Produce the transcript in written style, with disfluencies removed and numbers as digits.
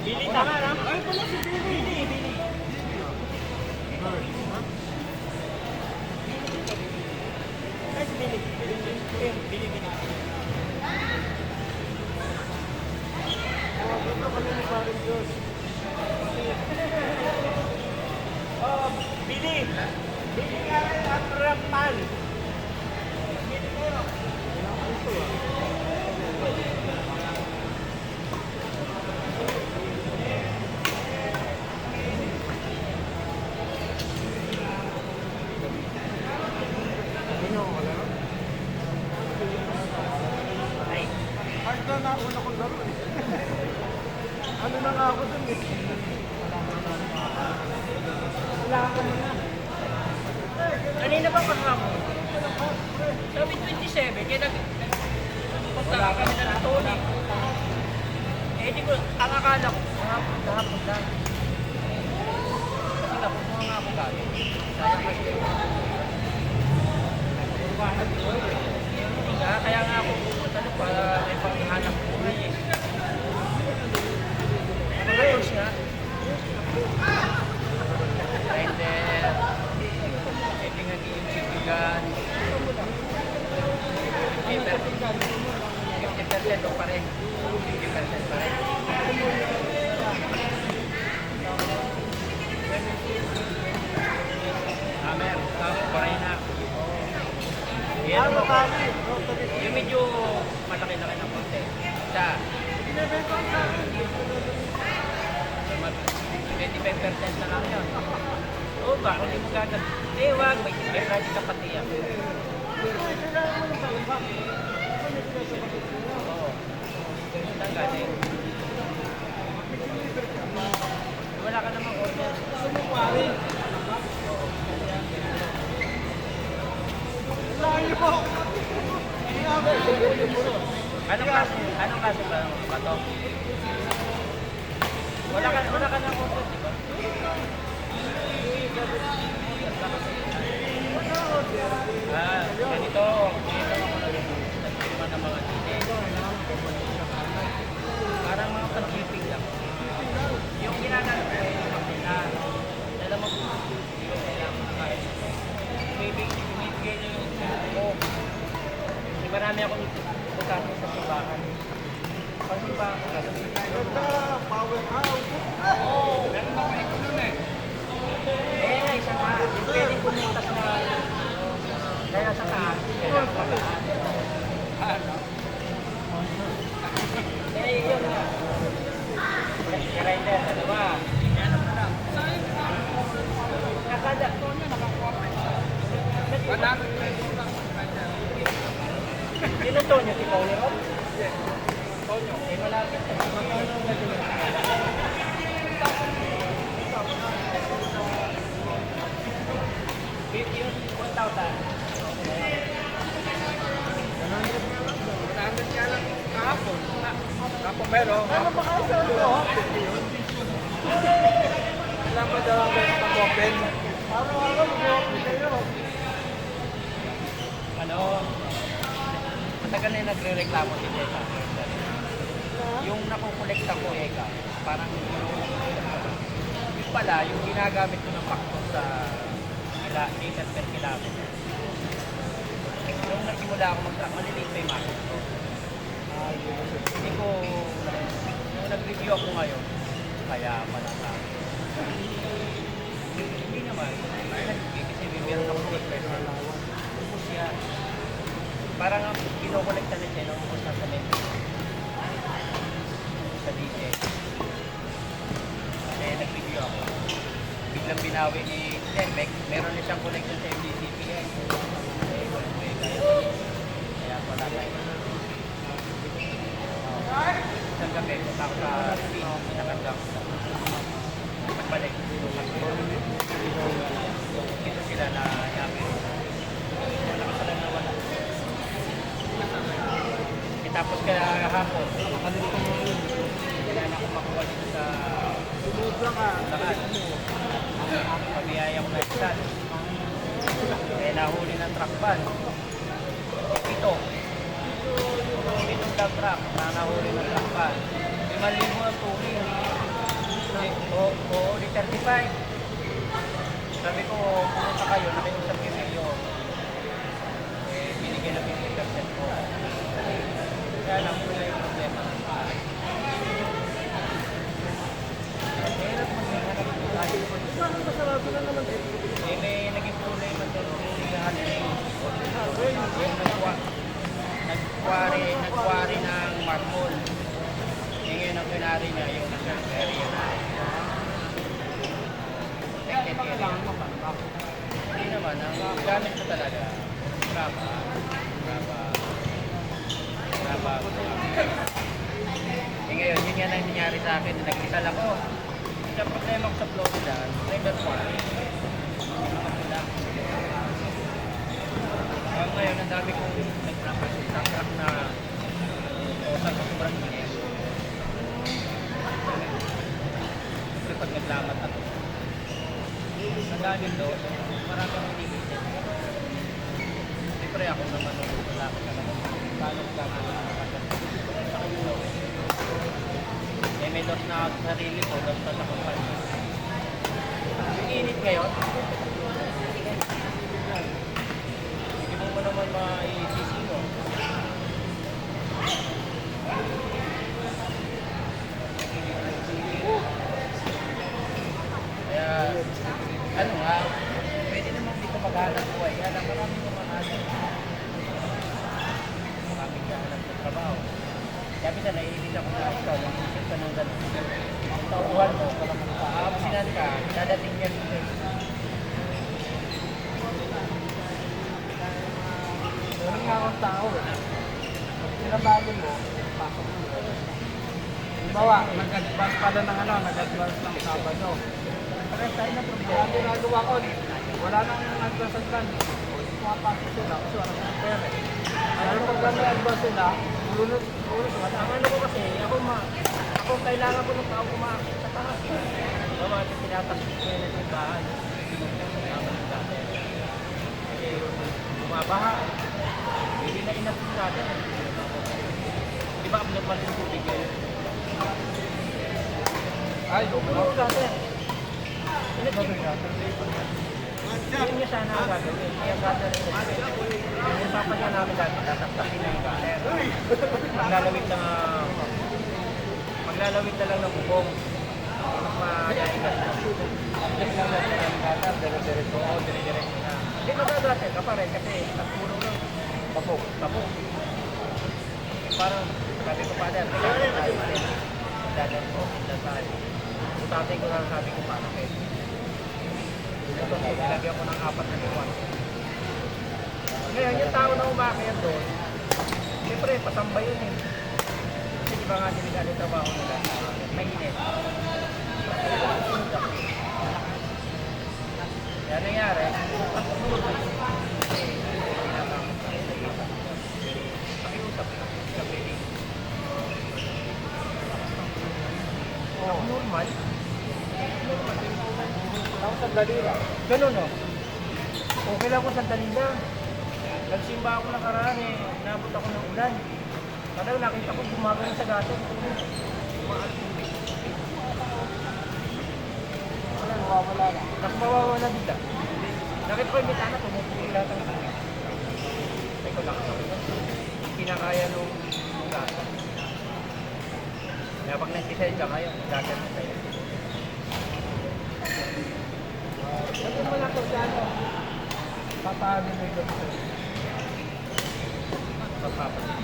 Bili tama na. Ay, pala si Bili. Bili. Ay, si Bili. Bili. Dito kami ni Paring Diyos. Oh, Bili. Bili nga rin at rapan. Bili kayo. Kailangan ito ah. Ay. Hard na ako na kung laro eh. Ano na nga ako dun eh. Wala ka na. Kanina ba kasama? Sabi 27, kaya punta kami na ng Tony. Eh, di ko, ang akala ko, kahapon lang. Kasi napunta nga ako dati. Hindi nga, kaya nga ako pupunta doon para may panghanap ko eh. Ngayon siya. Grinder. Ito nga yung chikigan. 50% o pa rin. 50% pa rin. Hammer, pa rin na. Yan mo ka. Yung medyo malaki-laki ng konti. Isa. 25% na lang yun. Oo ba? Kung hindi mo gagawin. Eh, wag. May project ka pati yan. Oo. Saan galing? Wala ka namang order. Sumupari. Layo po. Anong klase ba to? Wala ka nang order, di ba? Ganito. Nagpirma ng mga dito. Parang mga pag-shipping lang. Yung ginagawa ko ay dala mo bumibigay nyo yung ko. Hindi marami akong pagkakot sa simbahan. Pag simbahan ko kasi. Ganda, powerhouse. Oo. Meron na kayo ko nun eh. Isa nga. Yung pwedeng pumunta sa kaya sa taas. Kaya sa taas. Ano? Yun nga. Grinder, ano ba? Nakada. Sino Tonyo? Si Tonyo? Tonyo. Eh, malapit. Yun, 1,000. 100 nga lang kahapon. Kapag meron. Ano ba kayo sa ito? Kailan ba daw ang pag-open? Araw-araw mag-open kayo. Ano? Matagal na yung nagre-reklamo si Teta. Yung nakukolekta ko, parang yung pala, yung ginagamit ko ng factor sa meter per kilometer. Nung nagsimula ako mag-track, maliliit pa yung market ko. Hindi ko, nung nag-review ako ngayon, kaya pala sa hindi naman, kasi meron ako meter. Tapos yan, parang ang kinokolekta na siya, nung ako sa meter. Sa diesel. Kaya nag-review ako. Biglang binawi ni Denbeck, meron na siyang connection sa MDCP eh. Kaya wala tayo. Isang gabi, punta ako sa pinakanda ko sa pagbalik. Ito sila na yabi. Wala ka sila na wala. Tapos kaya hapon, kaya na ako makuha dito sa lakas. Pabiyaya ko na isa. Eh, nahuli ng truck ban. Ito. Itong dump truck, nahuli ng truck ban. 5,000 ang tuloy. Oo, di 35. Sabi ko, pumunta kayo, nakiusap kay Melio. Eh, binigyan na 50% ko. Kaya lang, wala yung problema. Mahirap maghanap ng tayo. Bakit masarado na naman eh? Eh, may naging problema doon sa ligahan eh. Yung nagkwari ng marmol. Eh, ngayon ang pinari niya yung reserve area na. Kailangan mo pa. Hindi naman, ang gamit ko talaga, graba. Eh ngayon, yun yan ang nangyari sa akin, nag-isal ako. Sa problema ko sa Florida, river quarry. Ngayon, ang dami kong nag-truck na sa sobrang init. Kasi pag naglamat ako, ang dami doon, maraming iniisip. Siyempre ako naman, wala ko sa naman. Paano ko gagawin ang makasal? Sa kanila. Eh may loss na ako sa sarili ko, loss na sa kumpanya. Yung init ngayon, hindi mo pa naman maisisino. Kaya, ano nga, pwede naman dito maghanap buhay. Kaya lang marami naman natin. Marami ka hanap ng trabaho. Kaya minsan naiinig ako na ikaw, nag-isip ka ng gano'n. Tauhan mo, aabusinan ka, dadating niya dito. Meron nga akong tao eh. Pag sinabago mo, pasok mo. Halimbawa, nag-advance pala ng nag-advance ng Sabado. Parang tayo na problema. Ang ginagawa ko, wala nang advance. Pumapasok sila kasi wala nang pera eh. Ano pag may advance sila, ulunod. Ang ano ko kasi, ako kailangan ko ng tao kumakit sa taas. Diba, tinatasok ko yun ng bahan. Kasi bumabaha. Hindi na inasin natin. Di ba abnormal yung tubig ngayon? Ay, Pupuno natin. Yun niya sana ang gagawin. Kaya gutter rin. Yung papadya namin dati, tataktakin na yung gutter. Maglalawit na lang ng bubong. Mas mayayagas na. Update lang natin ang gutter, dire-diretso. Oo, dire-diretso na. Hindi magagatin ka pa rin kasi nagpuno ng tapok. Parang, sabi ko pa dyan, dadan ko, dasal. Tatay ko lang sabi ko paano kayo. Ito, nilagyan ko ng 4 na buwan. Ngayon, yung tao na umakayat doon, siyempre, patambay yun eh. Kasi di ba nga dinigali yung trabaho nila? Mainit. Kaya nangyari, pakiusap lang. Normal. Ako sandali lang. Ganun o. Okay lang ko sandali lang. Nagsimba ako nakaraan eh. Nabot ako ng ulan. Kadang nakita ko gumagano sa gato. Wala, nawawala na. Tapos mawawala bigla. Nakita ko yung bitana, tumutuloy lahat ang tubig. Ay ko lang. Kinakaya nung gato. Kaya pag nag-decide ka ngayon, gagat na sa'yo. Sabi mo lang kung saan papaano mo yung Pagpapalit.